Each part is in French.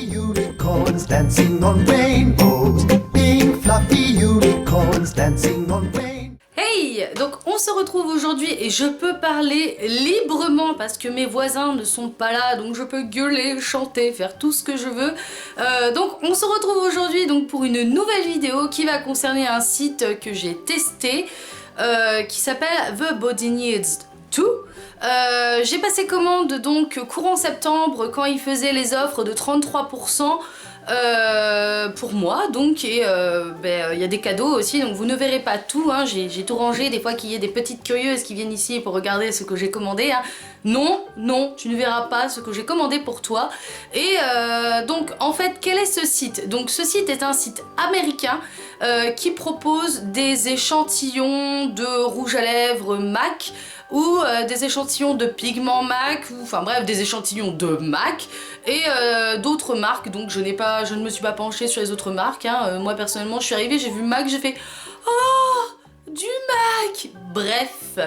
Unicorns dancing on rainbows, pink fluffy unicorns dancing on rainbows. Hey! Donc on se retrouve aujourd'hui et je peux parler librement parce que mes voisins ne sont pas là, donc je peux gueuler, chanter, faire tout ce que je veux. Donc on se retrouve aujourd'hui donc pour une nouvelle vidéo qui va concerner un site que j'ai testé qui s'appelle The Body Needs 2. J'ai passé commande donc courant septembre quand il faisait les offres de 33% pour moi donc, et il y a des cadeaux aussi, donc vous ne verrez pas tout, hein. J'ai tout rangé, des fois qu'il y ait des petites curieuses qui viennent ici pour regarder ce que j'ai commandé, hein. Non, tu ne verras pas ce que j'ai commandé pour toi. Et donc en fait quel est ce site? Donc ce site est un site américain qui propose des échantillons de rouge à lèvres MAC ou des échantillons de pigments MAC, ou enfin bref des échantillons de MAC et d'autres marques. Donc je ne me suis pas penchée sur les autres marques, hein. Moi personnellement je suis arrivée, j'ai vu MAC, j'ai fait oh du MAC, bref.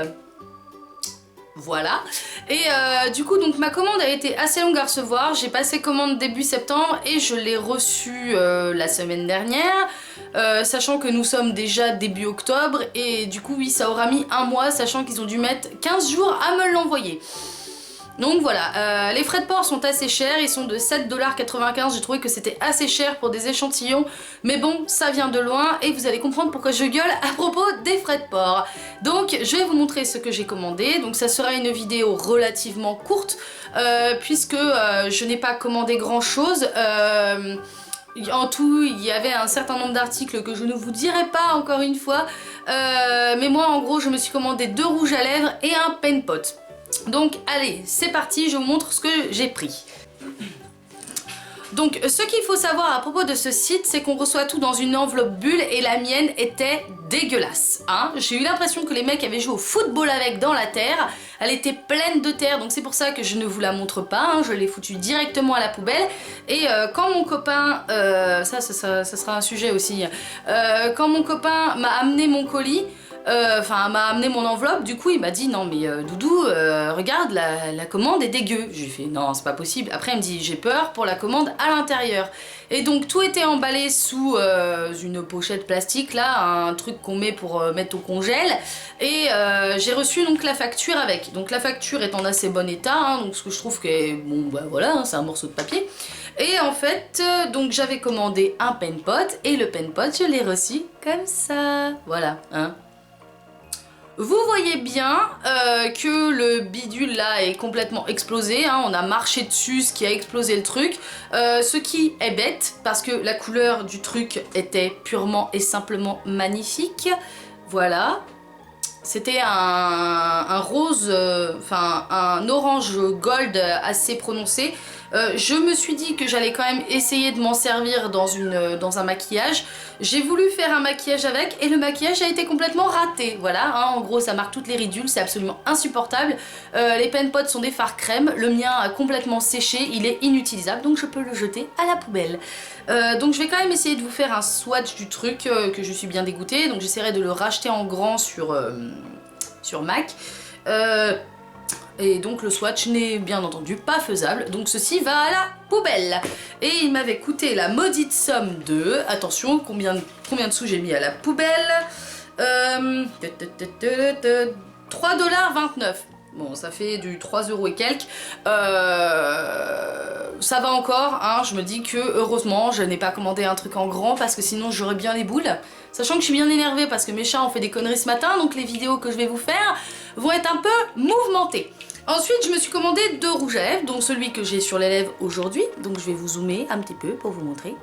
Voilà, et du coup donc ma commande a été assez longue à recevoir. J'ai passé commande début septembre et je l'ai reçue la semaine dernière, sachant que nous sommes déjà début octobre, et du coup oui ça aura mis un mois, sachant qu'ils ont dû mettre 15 jours à me l'envoyer. Donc voilà, les frais de port sont assez chers, ils sont de 7,95 $. J'ai trouvé que c'était assez cher pour des échantillons, mais bon, ça vient de loin et vous allez comprendre pourquoi je gueule à propos des frais de port. Donc je vais vous montrer ce que j'ai commandé, donc ça sera une vidéo relativement courte, puisque je n'ai pas commandé grand chose. En tout, il y avait un certain nombre d'articles que je ne vous dirai pas encore une fois, mais moi en gros je me suis commandé 2 rouges à lèvres et un pen pot. Donc allez, c'est parti, je vous montre ce que j'ai pris. Donc ce qu'il faut savoir à propos de ce site, c'est qu'on reçoit tout dans une enveloppe bulle et la mienne était dégueulasse, hein. J'ai eu l'impression que les mecs avaient joué au football avec dans la terre, elle était pleine de terre, donc c'est pour ça que je ne vous la montre pas, hein. Je l'ai foutue directement à la poubelle. Et quand mon copain, ça sera un sujet aussi, quand mon copain m'a amené mon colis, m'a amené mon enveloppe, du coup il m'a dit non mais Doudou, regarde la commande est dégueu. Je lui ai fait non c'est pas possible. Après il me dit j'ai peur pour la commande à l'intérieur. Et donc tout était emballé sous une pochette plastique là, un truc qu'on met pour mettre au congèle. Et j'ai reçu donc la facture avec. Donc la facture est en assez bon état, hein, donc ce que je trouve que bon bah voilà, hein, c'est un morceau de papier. Et en fait, donc j'avais commandé un pen pot et le pen pot je l'ai reçu comme ça. Voilà, hein. Vous voyez bien que le bidule là est complètement explosé, hein, on a marché dessus, ce qui a explosé le truc, ce qui est bête parce que la couleur du truc était purement et simplement magnifique, voilà. C'était un rose, un orange gold assez prononcé. Je me suis dit que j'allais quand même essayer de m'en servir dans un maquillage. J'ai voulu faire un maquillage avec et le maquillage a été complètement raté. Voilà, hein, en gros ça marque toutes les ridules, c'est absolument insupportable. Les pen pots sont des fards crème, le mien a complètement séché, il est inutilisable donc je peux le jeter à la poubelle. Donc je vais quand même essayer de vous faire un swatch du truc que je suis bien dégoûtée. Donc j'essaierai de le racheter en grand sur MAC. Et donc le swatch n'est bien entendu pas faisable, donc ceci va à la poubelle. Et il m'avait coûté la maudite somme de, attention, combien de sous j'ai mis à la poubelle, 3,29 $. Bon, ça fait du 3 € et quelques. Ça va encore, hein, je me dis que heureusement je n'ai pas commandé un truc en grand parce que sinon j'aurais bien les boules. Sachant que je suis bien énervée parce que mes chats ont fait des conneries ce matin, donc les vidéos que je vais vous faire vont être un peu mouvementées. Ensuite je me suis commandé 2 rouges à lèvres, dont celui que j'ai sur les lèvres aujourd'hui. Donc je vais vous zoomer un petit peu pour vous montrer.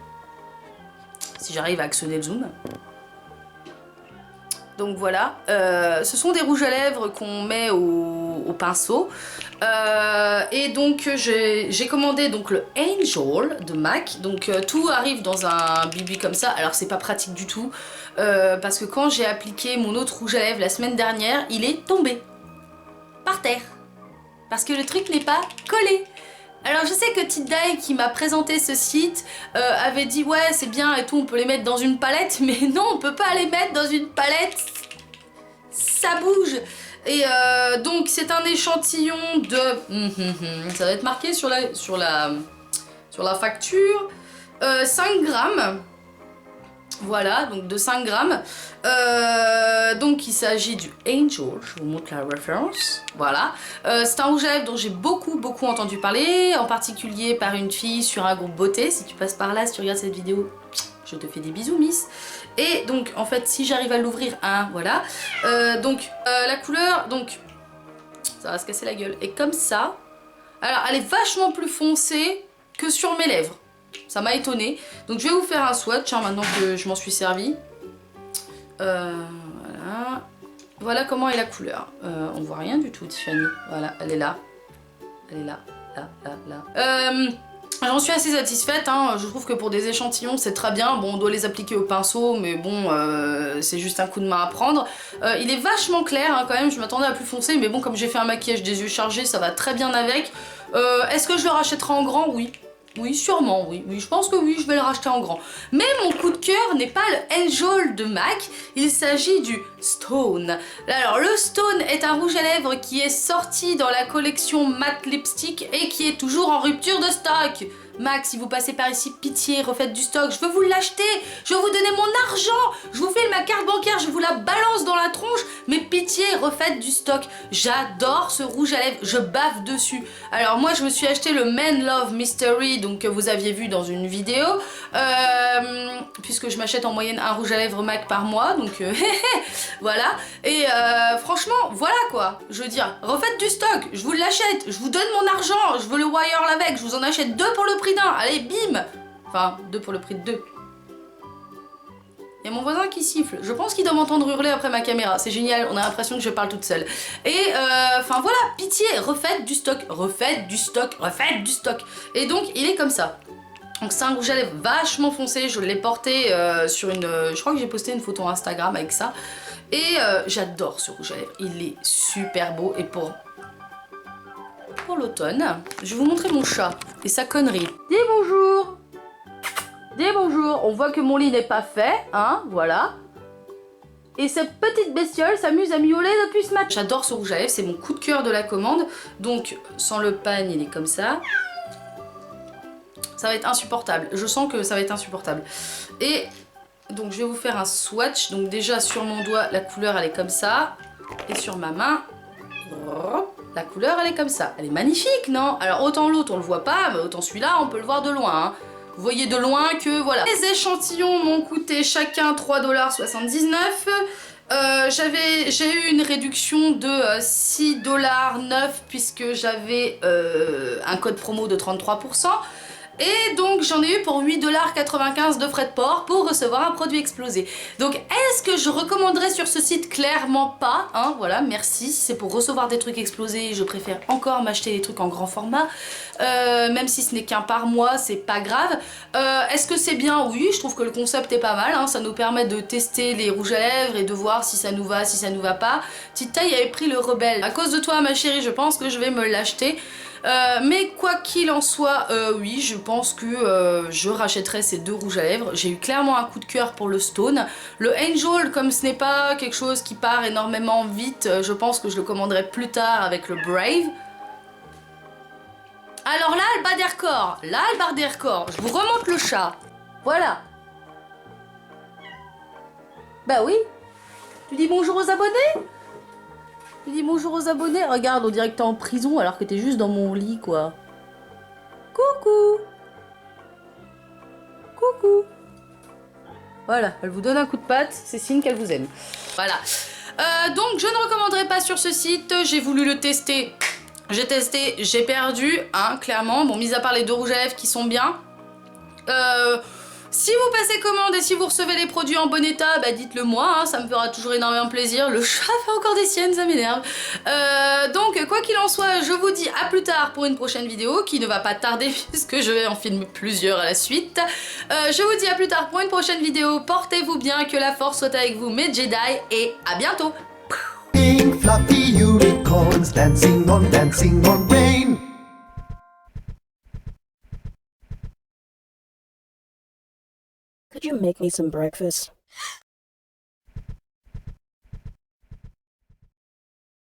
Si j'arrive à actionner le zoom. Donc voilà, ce sont des rouges à lèvres qu'on met au pinceau. Et donc j'ai commandé donc le Angel de MAC. Donc tout arrive dans un bibi comme ça. Alors c'est pas pratique du tout parce que quand j'ai appliqué mon autre rouge à lèvres la semaine dernière, il est tombé par terre parce que le truc n'est pas collé. Alors je sais que Tidai qui m'a présenté ce site avait dit ouais c'est bien et tout, on peut les mettre dans une palette, mais non on peut pas les mettre dans une palette, ça bouge. Et donc c'est un échantillon de... ça va être marqué sur sur la facture. 5 grammes. Voilà, donc de 5 grammes. Donc il s'agit du Angel, je vous montre la référence. Voilà, c'est un rouge à lèvres dont j'ai beaucoup entendu parler, en particulier par une fille sur un groupe beauté. Si tu passes par là, si tu regardes cette vidéo, je te fais des bisous, miss. Et donc en fait, si j'arrive à l'ouvrir, voilà. La couleur, donc ça va se casser la gueule. Et comme ça, alors elle est vachement plus foncée que sur mes lèvres. Ça m'a étonnée. Donc je vais vous faire un swatch maintenant que je m'en suis servi. Voilà. Voilà comment est la couleur. On voit rien du tout, Tiffany. Voilà, elle est là. Elle est là, là. J'en suis assez satisfaite, hein. Je trouve que pour des échantillons c'est très bien. Bon, on doit les appliquer au pinceau, mais bon, c'est juste un coup de main à prendre. Il est vachement clair, hein, quand même. Je m'attendais à plus foncé, mais bon, comme j'ai fait un maquillage des yeux chargés, ça va très bien avec. Est-ce que je le rachèterai en grand? Oui. Oui, sûrement, oui. Je pense que oui, je vais le racheter en grand. Mais mon coup de cœur n'est pas le Angel de MAC, il s'agit du Stone. Alors, le Stone est un rouge à lèvres qui est sorti dans la collection Matte Lipstick et qui est toujours en rupture de stock. MAC, si vous passez par ici, pitié, refaites du stock, je veux vous l'acheter, je veux vous donner mon argent, je vous file ma carte bancaire, je vous la balance dans la tronche, mais pitié, refaites du stock. J'adore ce rouge à lèvres, je baffe dessus. Alors moi, je me suis acheté le Men Love Mystery, donc que vous aviez vu dans une vidéo, puisque je m'achète en moyenne un rouge à lèvres MAC par mois, donc voilà. Et franchement, voilà quoi, je veux dire, refaites du stock, je vous l'achète, je vous donne mon argent, je veux le wire avec, je vous en achète 2 pour le prix d'un, allez bim. Enfin, 2 pour le prix de 2. Il y a mon voisin qui siffle, je pense qu'il doit m'entendre hurler après ma caméra, c'est génial, on a l'impression que je parle toute seule. Et enfin voilà, pitié, refaites du stock, refaites du stock, refaites du stock. Et donc il est comme ça. Donc c'est un rouge à lèvres vachement foncé, je l'ai porté sur une... je crois que j'ai posté une photo Instagram avec ça. Et j'adore ce rouge à lèvres, il est super beau. Et pour l'automne, je vais vous montrer mon chat et sa connerie. Dis bonjour. Dis bonjour. On voit que mon lit n'est pas fait, hein, voilà. Et cette petite bestiole s'amuse à miauler depuis ce matin. J'adore ce rouge à lèvres, c'est mon coup de cœur de la commande. Donc, sans le pagne, il est comme ça. Ça va être insupportable. Je sens que ça va être insupportable. Et donc, je vais vous faire un swatch. Donc déjà, sur mon doigt, la couleur, elle est comme ça. Et sur ma main... la couleur elle est comme ça, elle est magnifique non? Alors autant l'autre on le voit pas, mais autant celui-là on peut le voir de loin, hein. Vous voyez de loin que voilà. Les échantillons m'ont coûté chacun 3,79 $. J'ai eu une réduction de 6,09 $ puisque j'avais un code promo de 33%. Et donc j'en ai eu pour 8,95 $ de frais de port pour recevoir un produit explosé. Donc est-ce que je recommanderais sur ce site? Clairement pas, hein, voilà, merci. Si c'est pour recevoir des trucs explosés, je préfère encore m'acheter des trucs en grand format. Même si ce n'est qu'un par mois, c'est pas grave. Est-ce que c'est bien? Oui, je trouve que le concept est pas mal, hein. Ça nous permet de tester les rouges à lèvres et de voir si ça nous va, si ça nous va pas. Petite taille avait pris le Rebelle. À cause de toi ma chérie, je pense que je vais me l'acheter. Mais quoi qu'il en soit, oui, je pense que je rachèterai ces 2 rouges à lèvres. J'ai eu clairement un coup de cœur pour le Stone. Le Angel, comme ce n'est pas quelque chose qui part énormément vite, je pense que je le commanderai plus tard avec le Brave. Alors là, elle bat des records. Là, elle bat des records. Je vous remonte le chat. Voilà. Bah oui. Tu dis bonjour aux abonnés? Tu dis bonjour aux abonnés? Regarde, on dirait que t'es en prison alors que t'es juste dans mon lit, quoi. Coucou. Coucou. Voilà, elle vous donne un coup de patte, c'est signe qu'elle vous aime. Voilà. Donc, je ne recommanderais pas sur ce site. J'ai voulu le tester. J'ai testé, j'ai perdu, hein, clairement. Bon, mis à part les 2 rouges à lèvres qui sont bien. Si vous passez commande et si vous recevez les produits en bon état, bah dites-le moi, hein, ça me fera toujours énormément plaisir. Le chat fait encore des siennes, ça m'énerve. Donc quoi qu'il en soit, je vous dis à plus tard pour une prochaine vidéo qui ne va pas tarder puisque je vais en filmer plusieurs à la suite. Je vous dis à plus tard pour une prochaine vidéo. Portez-vous bien, que la force soit avec vous mes Jedi et à bientôt. Pink fluffy unicorns dancing on rain. Could you make me some breakfast?